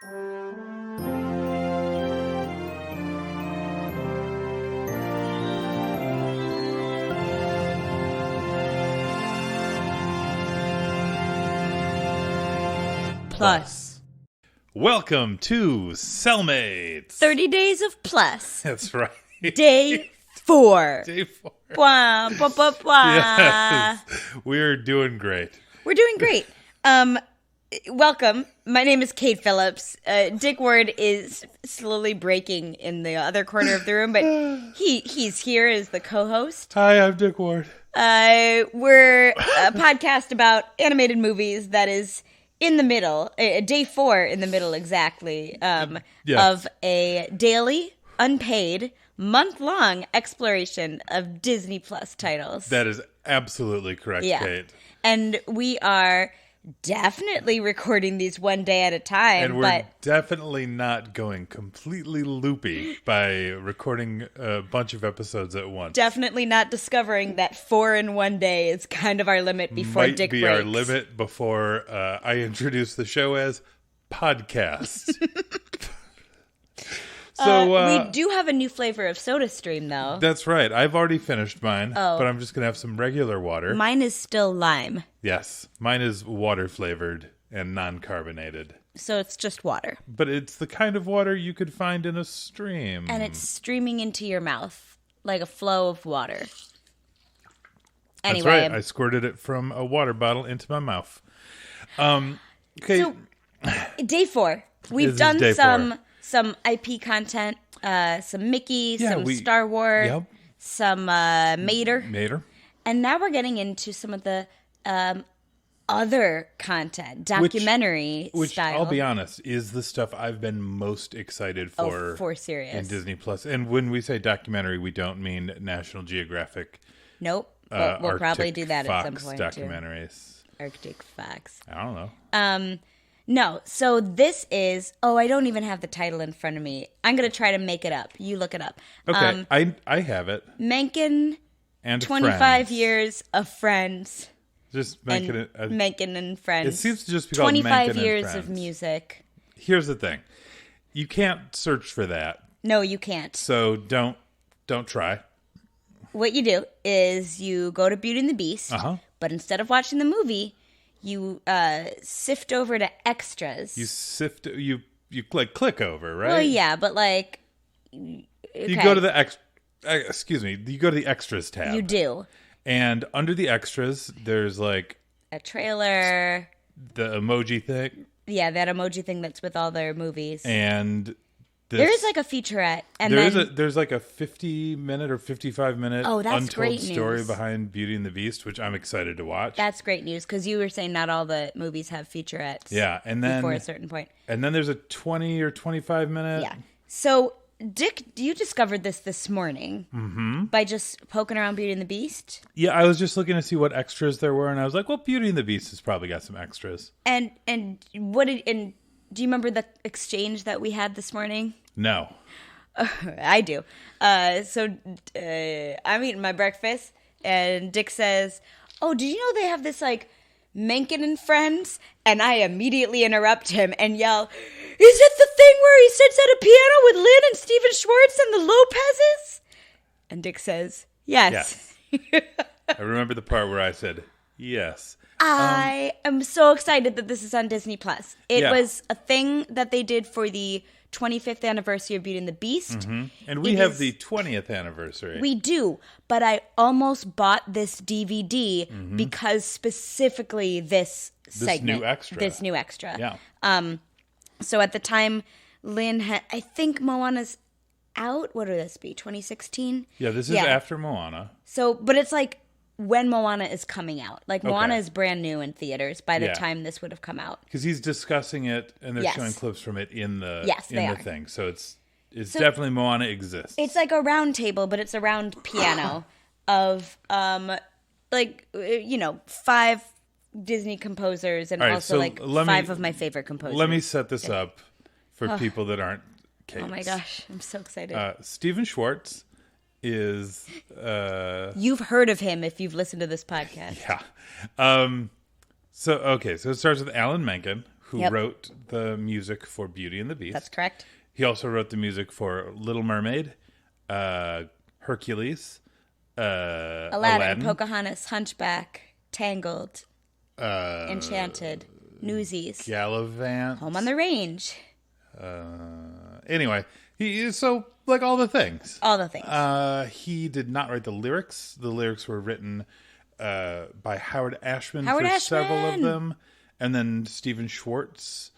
Plus. Welcome to Cellmates. 30 days of plus. That's right. Day 4. Day 4. Blah, blah, blah, blah. Yes. We're doing great. We're doing great. Welcome. My name is Kate Phillips. Dick Ward is slowly breaking in the other corner of the room, but he's here as the co-host. Hi, I'm Dick Ward. We're a podcast about animated movies that is in the middle, day 4 in the middle exactly, of a daily, unpaid, month-long exploration of Disney Plus titles. That is absolutely correct, Kate. And we are definitely recording these one day at a time. And we're definitely not going completely loopy by recording a bunch of episodes at once. Definitely not discovering that 4 in one day is kind of our limit before Dick breaks. Might be our limit before I introduce the show as podcast. So we do have a new flavor of SodaStream, though. That's right. I've already finished mine, but I'm just going to have some regular water. Mine is still lime. Yes. Mine is water-flavored and non-carbonated. So it's just water. But it's the kind of water you could find in a stream. And it's streaming into your mouth like a flow of water. Anyway. That's right. I squirted it from a water bottle into my mouth. Okay. So, day 4. We've done some IP content, some Mickey, some Star Wars, some Mater. And now we're getting into some of the other content, documentary which style. I'll be honest, is the stuff I've been most excited for. For serious. In Disney Plus. And when we say documentary, we don't mean National Geographic. Nope. But we'll probably do that Fox at some point, documentaries. Too. Arctic Fox. I don't know. No, so this is, I don't even have the title in front of me. I'm going to try to make it up. You look it up. Okay, I have it. Menken and 25 friends. Years of Friends. Just Menken Menken and Friends. It seems to just be called 25 Menken years and Friends. of music. Here's the thing. You can't search for that. No, you can't. So don't try. What you do is you go to Beauty and the Beast, but instead of watching the movie, you sift over to extras. You click over, right? Well, yeah, but okay. You go to the you go to the extras tab. You do. And under the extras, there's like a trailer, the emoji thing. Yeah, that emoji thing that's with all their movies. And there is like a featurette, and there's like a 50-minute or 55-minute untold story behind Beauty and the Beast, which I'm excited to watch. That's great news because you were saying not all the movies have featurettes. Yeah, and then before a certain point, and then there's a 20 or 25-minute. Yeah. So Dick, you discovered this morning by just poking around Beauty and the Beast. Yeah, I was just looking to see what extras there were, and I was like, well, Beauty and the Beast has probably got some extras. And do you remember the exchange that we had this morning? No. I do. So I'm eating my breakfast, and Dick says, "Oh, did you know they have this, like, Menken and Friends?" And I immediately interrupt him and yell, "Is it the thing where he sits at a piano with Lynn and Steven Schwartz and the Lopez's?" And Dick says, yes. I remember the part where I said, yes. I am so excited that this is on Disney Plus. It was a thing that they did for the 25th anniversary of Beauty and the Beast. Mm-hmm. And we have the 20th anniversary. We do, but I almost bought this DVD because specifically this segment. This new extra. Yeah. So at the time, Lynn had, I think Moana's out. What would this be, 2016? Yeah, this is after Moana. So, but it's like when Moana is coming out. Like, Moana is brand new in theaters by the time this would have come out. Because he's discussing it, and they're showing clips from it in the thing. So it's definitely Moana exists. It's like a round table, but it's a round piano of, 5 Disney composers and also 5 of my favorite composers. Let me set this up for people that aren't Kate. Oh my gosh, I'm so excited. Steven Schwartz is... You've heard of him if you've listened to this podcast. Yeah. So it starts with Alan Menken, who Yep. wrote the music for Beauty and the Beast. That's correct. He also wrote the music for Little Mermaid, Hercules, Aladdin, Pocahontas, Hunchback, Tangled, Enchanted, Newsies, Gallivant. Home on the Range. Anyway, he is so like all the things. All the things. He did not write the lyrics. The lyrics were written by Howard Ashman Howard for several of Ashman! them, and then Stephen Schwartz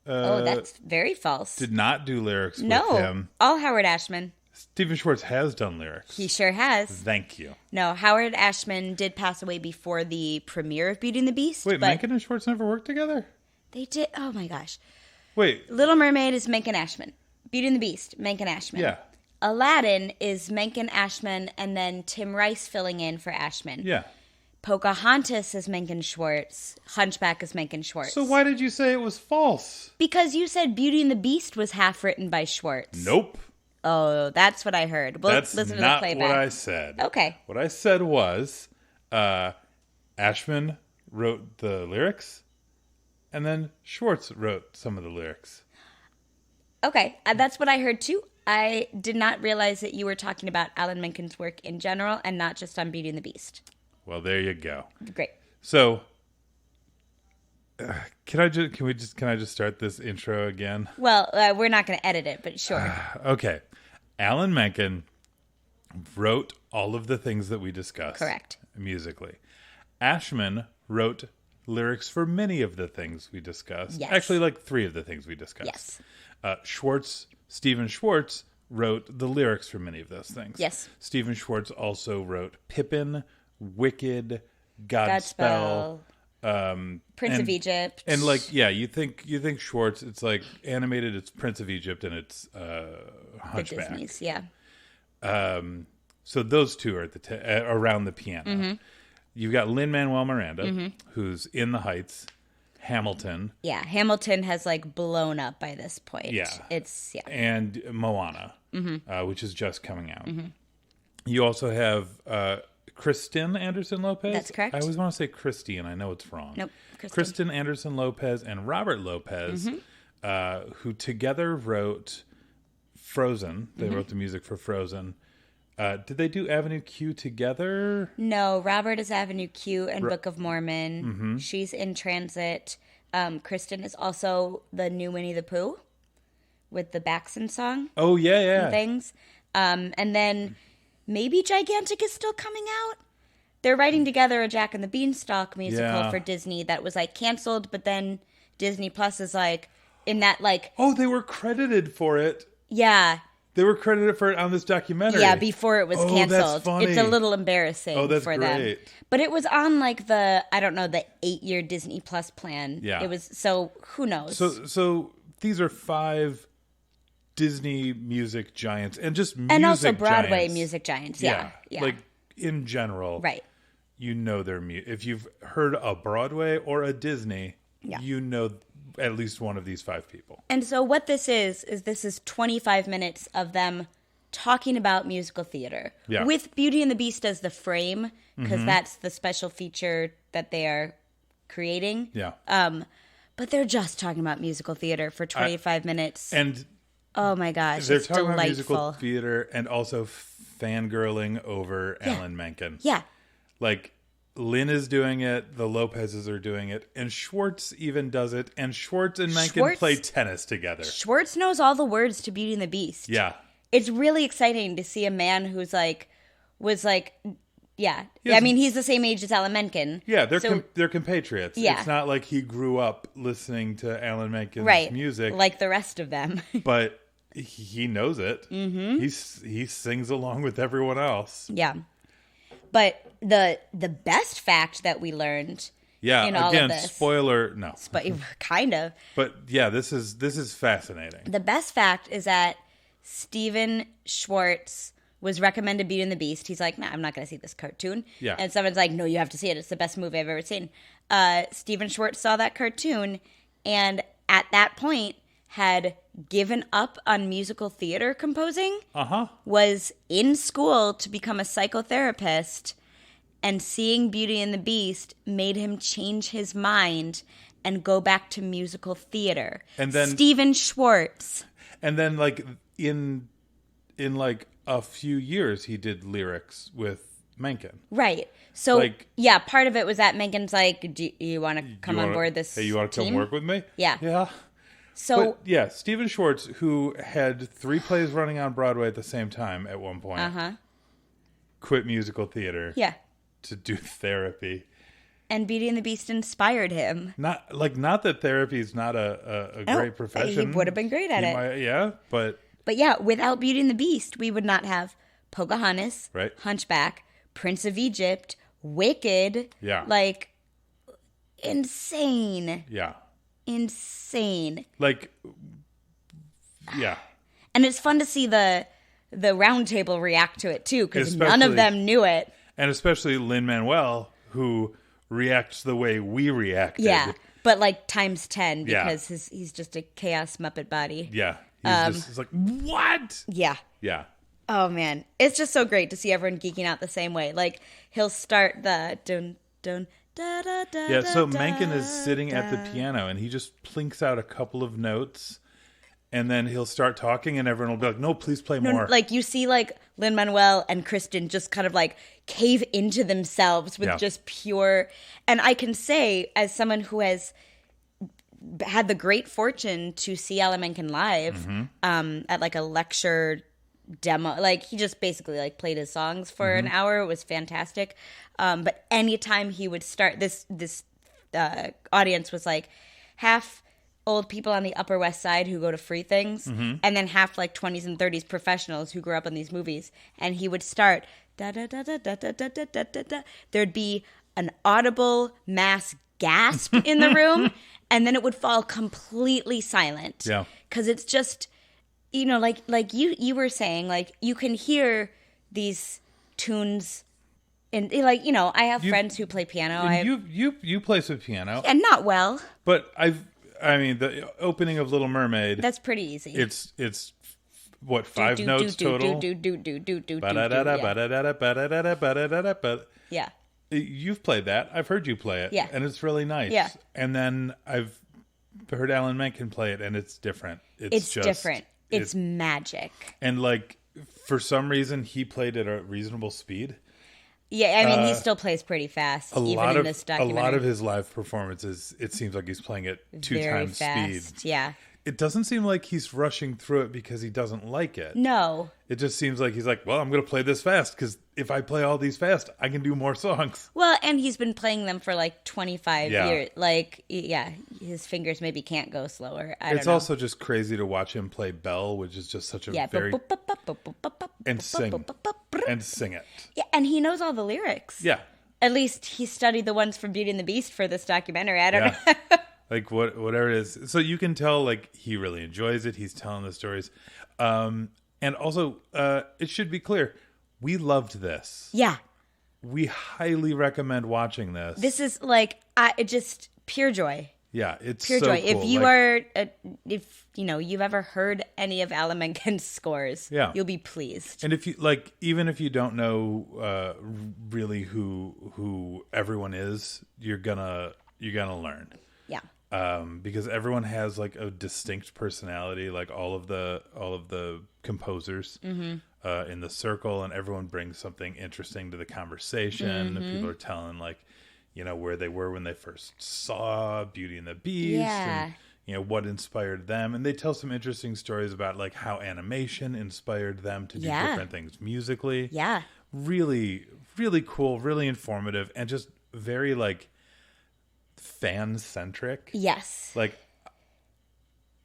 That's very false. did not do lyrics with No, him. all Howard Ashman. Stephen Schwartz has done lyrics. He sure has. Thank you. No, Howard Ashman did pass away before the premiere of Beauty and the Beast. Wait, but Menken and Schwartz never worked together? they did. Oh my gosh. Wait, Little Mermaid is Menken Ashman. Beauty and the Beast, Menken Ashman. yeah, Aladdin is Menken Ashman and then Tim Rice filling in for Ashman. yeah. Pocahontas is Menken Schwartz. Hunchback is Menken Schwartz. So why did you say it was false? Because you said Beauty and the Beast was half written by Schwartz. Nope. Oh, that's what I heard. We'll That's listen to the not playback. what I said. Okay. What I said was Ashman wrote the lyrics, and then Schwartz wrote some of the lyrics. Okay, that's what I heard too. I did not realize that you were talking about Alan Menken's work in general and not just on Beauty and the Beast. Well, there you go. Great. So, can I just start this intro again? Well, we're not going to edit it, but sure. Okay. Alan Menken wrote all of the things that we discussed. Correct. Musically. Ashman wrote lyrics for many of the things we discussed. Yes. Actually, like 3 of the things we discussed. Yes. Stephen Schwartz wrote the lyrics for many of those things. Yes. Stephen Schwartz also wrote Pippin, Wicked, Godspell, Prince of Egypt. and like you think Schwartz, it's like animated, it's Prince of Egypt, and it's the Hunchback. Disneys, yeah. So those 2 are at the around the piano. Mm-hmm. You've got Lin-Manuel Miranda, who's in the Heights, Hamilton, Yeah, Hamilton has like blown up by this point. Yeah. It's, and Moana, Mm-hmm. which is just coming out. You also have Kristen Anderson Lopez. That's correct. I always want to say Christy, and I know it's wrong. Nope, Kristen Anderson Lopez and Robert Lopez, Mm-hmm. who together wrote Frozen. They Mm-hmm. wrote the music for Frozen. Did they do Avenue Q together? No, Robert is Avenue Q and Book of Mormon. Mm-hmm. She's in Transit. Kristen is also the new Winnie the Pooh with the Baxon song. Oh, yeah. Things. And then maybe Gigantic is still coming out. They're writing together a Jack and the Beanstalk musical Yeah. for Disney that was like canceled, but then Disney Plus is like in that like Oh, they were credited for it. yeah. They were credited for it on this documentary. Yeah, before it was Oh, canceled. that's funny. It's a little embarrassing Oh, that's for them. great. But it was on like the 8-year Disney Plus plan. Yeah. It was so who knows? So these are 5 Disney music giants and just music and also Broadway giants. music giants. Yeah. Like in general. Right. You know their if you've heard a Broadway or a Disney, Yeah. you know at least one of these 5 people. And so what this is this is 25 minutes of them talking about musical theater. Yeah. With Beauty and the Beast as the frame, because that's the special feature that they are creating. Yeah. But they're just talking about musical theater for 25 minutes. And Oh my gosh, they're it's talking about delightful. musical theater and also fangirling over Alan Menken. Yeah. Like Lynn is doing it, the Lopez's are doing it, and Schwartz even does it, and Schwartz and Menken Schwartz- play tennis together. Schwartz knows all the words to Beauty and the Beast. Yeah. It's really exciting to see a man who's like, yeah. Yes. I mean, he's the same age as Alan Menken. Yeah, they're So- they're compatriots. Yeah. It's not like he grew up listening to Alan Menken's right. music, Like the rest of them. but he knows it. Mm-hmm. He sings along with everyone else. Yeah. But the best fact that we learned Yeah, in all again, of this, spoiler, no. but kind of, But yeah, this is fascinating. the best fact is that Stephen Schwartz was recommended Beauty and the Beast. He's like, nah, I'm not going to see this cartoon. Yeah. And someone's like, no, you have to see it. It's the best movie I've ever seen. Stephen Schwartz saw that cartoon and at that point had given up on musical theater composing, was in school to become a psychotherapist, and seeing Beauty and the Beast made him change his mind and go back to musical theater. And then Steven Schwartz. And then like in like a few years he did lyrics with Menken. Right. So Like- yeah, part of it was that Menken's like, do you want to come on board this Hey, you want to come team? work with me? Yeah. Yeah. So But yeah, Steven Schwartz, who had 3 plays running on Broadway at the same time at one point, quit musical theater yeah. to do therapy. And Beauty and the Beast inspired him. Not that therapy is not a No, great profession. he would have been great at it. Yeah, but yeah, without Beauty and the Beast, we would not have Pocahontas, Right. Hunchback, Prince of Egypt, Wicked. Yeah. Like, insane. yeah, Insane. like yeah. And it's fun to see the round table react to it, too, because none Especially- of them knew it. And especially Lin-Manuel, who reacts the way we reacted. Yeah. But like times 10 Yeah. because he's just a chaos Muppet body. Yeah. He's like, what? Yeah. Yeah. Oh man, it's just so great to see everyone geeking out the same way. Like he'll start the dun dun da da da. Yeah, so da, Menken is sitting da. at the piano and he just plinks out a couple of notes and then he'll start talking and everyone will be like, no, please play more. Like you see like Lin-Manuel and Kristen just kind of like cave into themselves with Yeah. just pure. And I can say, as someone who has had the great fortune to see Alan Menken live at like a lecture demo, like he just basically like played his songs for an hour. It was fantastic. But anytime he would start, this audience was like half old people on the Upper West Side who go to free things, and then half like 20s and 30s professionals who grew up in these movies. And he would start da da da da da da da da da da da. There'd be an audible mass gasp in the room, and then it would fall completely silent. Yeah. Because it's just, you know, like you were saying, like you can hear these tunes, and like, you know, I have friends who play piano. And you play some piano, And not well. but I mean, the opening of Little Mermaid, That's pretty easy. it's what, 5 notes total? Ba-da-da-da, ba-da-da-da, ba-da-da-da, ba-da-da-da, ba- Yeah. You've played that. I've heard you play it. Yeah. And it's really nice. Yeah. And then I've heard Alan Menken play it, and it's different. It's just different. It's magic. And like, for some reason, he played at a reasonable speed. Yeah, I mean, he still plays pretty fast, even in this A documentary. lot of his live performances, it seems like he's playing at 2 Very times fast. speed. Yeah. It doesn't seem like he's rushing through it because he doesn't like it. No. It just seems like he's like, well, I'm going to play this fast because if I play all these fast, I can do more songs. Well, and he's been playing them for like 25 Yeah. years. Like, yeah, his fingers maybe can't go slower. I don't It's know. also just crazy to watch him play Belle, which is just such a Yeah. very... And sing. And sing it. Yeah, and he knows all the lyrics. Yeah. At least he studied the ones from Beauty and the Beast for this documentary. I don't Yeah. know. Like whatever it is. So you can tell like he really enjoys it. He's telling the stories. And also, it should be clear, we loved this. Yeah. We highly recommend watching this. This is like, just pure joy. Yeah, it's Pure so joy. cool. If you Like, are, if you know, you've ever heard any of Alan Menken's scores, Yeah. you'll be pleased. and if you like, even if you don't know really who everyone is, you're gonna learn. Yeah. Because everyone has like a distinct personality, like all of the composers in the circle, and everyone brings something interesting to the conversation. And people are telling like, you know, where they were when they first saw Beauty and the Beast, Yeah. and you know what inspired them, and they tell some interesting stories about like how animation inspired them to do Yeah. different things musically. Yeah. Really, really cool, really informative, and just very like fan centric. Yes. Like,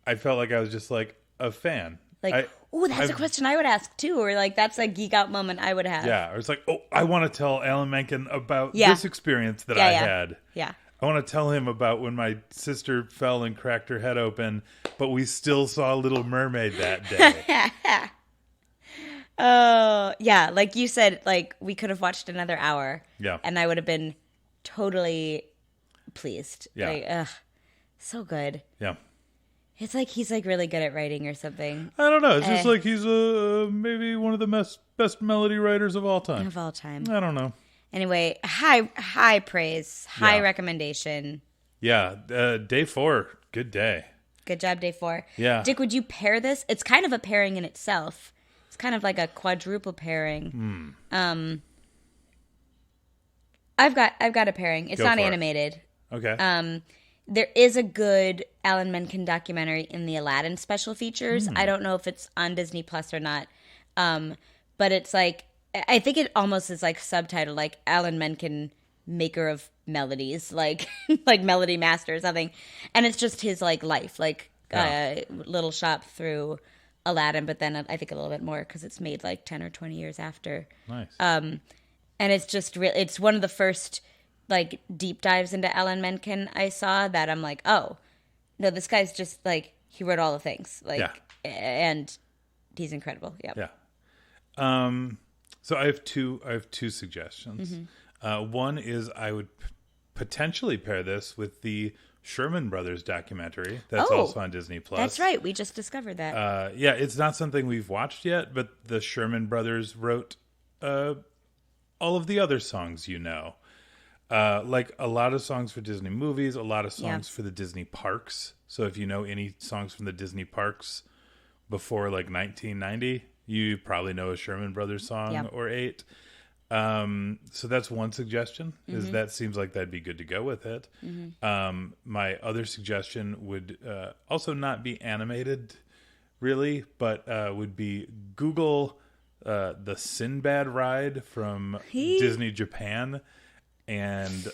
I felt like I was just like a fan. Like, that's a question I would ask too, or like that's a geek out moment I would have. Yeah, I was like, oh, I want to tell Alan Menken about Yeah. this experience that Yeah, I yeah. had. Yeah. I want to tell him about when my sister fell and cracked her head open, but we still saw Little Mermaid that day. Oh, yeah. Like you said, like we could have watched another hour. Yeah. And I would have been totally pleased. Yeah. Like, ugh, so good. Yeah. It's like he's like really good at writing or something I don't know. It's just like he's maybe one of the best melody writers of all time. of all time. I don't know. Anyway, high praise, high Yeah. recommendation. Yeah, day 4, good day. Good job, day 4. Yeah. Dick, would you pair this? It's kind of a pairing in itself. It's kind of like a quadruple pairing. I've got a pairing. It's Go not for it. animated. Okay. There is a good Alan Menken documentary in the Aladdin special features. I don't know if it's on Disney Plus or not. But it's like, I think it almost is like subtitled like Alan Menken, maker of melodies, like like melody master or something. And it's just his like life, like little shop through Aladdin, but then I think a little bit more because it's made like 10 or 20 years after. Nice. And it's just it's one of the first like deep dives into Alan Menken I saw that I'm like, oh, no, this guy's just like, he wrote all the things. Like, and he's incredible. Yep. Yeah. So I have two suggestions. One is I would potentially pair this with the Sherman Brothers documentary that's also on Disney Plus. That's right. We just discovered that. Yeah, it's not something we've watched yet, but the Sherman Brothers wrote all of the other songs, like a lot of songs for Disney movies, a lot of songs for the Disney parks. So if you know any songs from the Disney parks before like 1990, you probably know a Sherman Brothers song or 8. So that's one suggestion, is that seems like that'd be good to go with it. My other suggestion would also not be animated really, but would be Google the Sinbad ride from Disney Japan and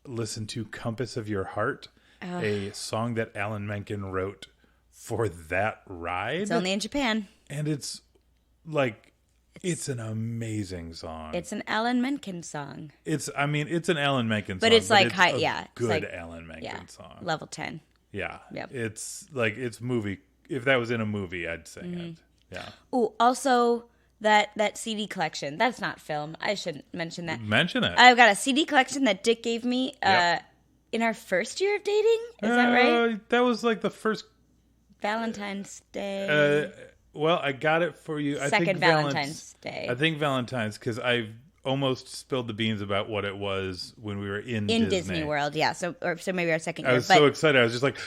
listen to Compass of Your Heart, a song that Alan Menken wrote for that ride. It's only in Japan. And it's like, it's an amazing song. It's an Alan Menken song. It's an Alan Menken song. But it's like good like, Alan Menken song. Level 10. Yeah. Yep. It's like, it's movie. If that was in a movie, I'd sing it. Yeah. Oh, also that CD collection. That's not film. I shouldn't mention that. Mention it. I've got a CD collection that Dick gave me in our first year of dating. Is that right? That was like the first Valentine's Day. Well, I got it for you. Second Valentine's Day. I think Valentine's, because I almost spilled the beans about what it was when we were in Disney World. Yeah, so maybe our second year. I was so excited. I was just like,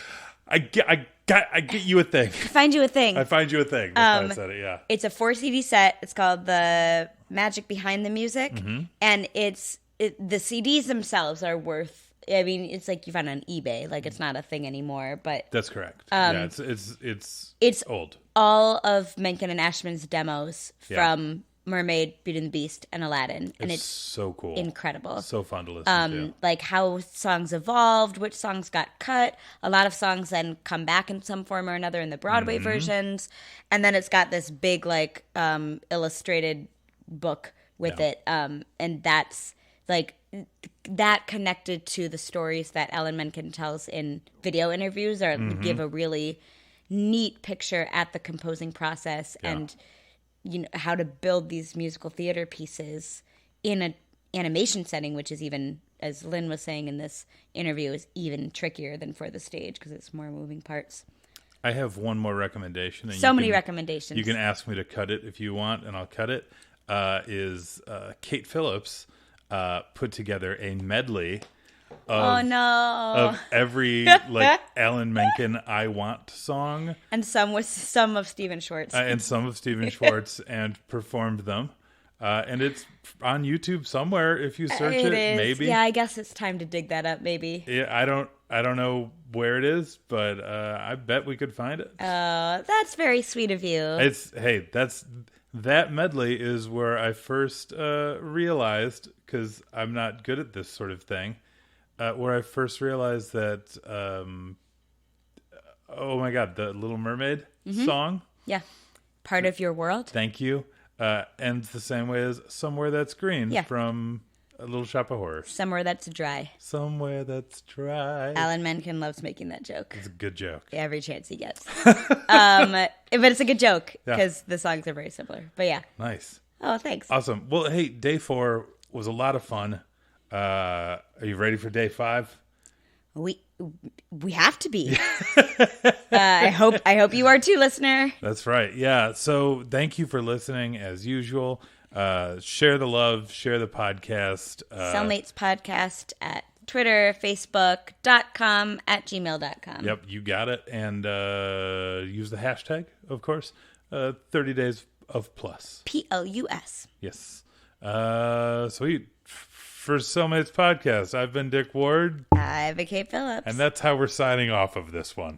I get you a thing. Find you a thing. I find you a thing. That's why I said it. Yeah. It's a 4 CD set. It's called The Magic Behind the Music, and the CDs themselves are worth. I mean, it's like you find on eBay. Like, it's not a thing anymore, but that's correct. Yeah, it's old. All of Menken and Ashman's demos from Mermaid, Beauty and the Beast, and Aladdin, and it's so cool, incredible, so fun to listen to. Like how songs evolved, which songs got cut. A lot of songs then come back in some form or another in the Broadway versions, and then it's got this big like illustrated book with it, and that's like. That connected to the stories that Alan Menken tells in video interviews or give a really neat picture at the composing process and how to build these musical theater pieces in an animation setting, which is even, as Lynn was saying in this interview, is even trickier than for the stage because it's more moving parts. I have one more recommendation. And many recommendations. You can ask me to cut it if you want, and I'll cut it. Is Kate Phillips put together a medley of every like Alan Menken I Want song, and some of Stephen Schwartz and performed them, and it's on YouTube somewhere if you search it. Maybe I guess it's time to dig that up. Maybe I don't know where it is, but I bet we could find it. That's very sweet of you. That medley is where I first realized, because I'm not good at this sort of thing, where I first realized that, oh my God, the Little Mermaid song. Yeah. Part of Your World. Thank you. Ends the same way as Somewhere That's Green from A Little Shop of Horrors. Somewhere That's Dry. Somewhere That's Dry. Alan Menken loves making that joke. It's a good joke. Every chance he gets. But it's a good joke because the songs are very similar. But yeah. Nice. Oh, thanks. Awesome. Well, hey, day 4 was a lot of fun. Are you ready for day 5? We have to be. I hope you are too, listener. That's right. Yeah. So thank you for listening as usual. Share the love, share the podcast. Cellmates Podcast at Twitter, Facebook.com, @gmail.com. Yep, you got it. And use the hashtag, of course. 30 days of plus. PLUS. Yes. Sweet. For Cellmates Podcast, I've been Dick Ward. I'm Kate Phillips. And that's how we're signing off of this one.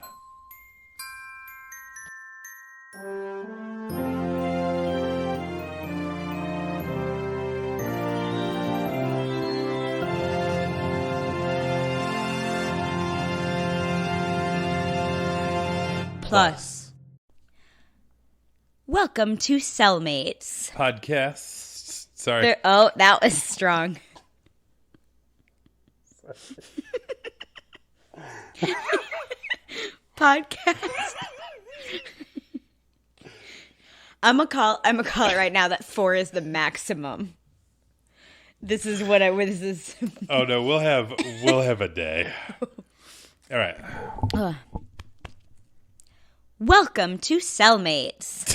Plus. Welcome to Cellmates. Podcasts. Sorry. Oh, that was strong. Podcast. I'm gonna call it right now that 4 is the maximum. This is. Oh no, we'll have a day. All right. Welcome to Cellmates.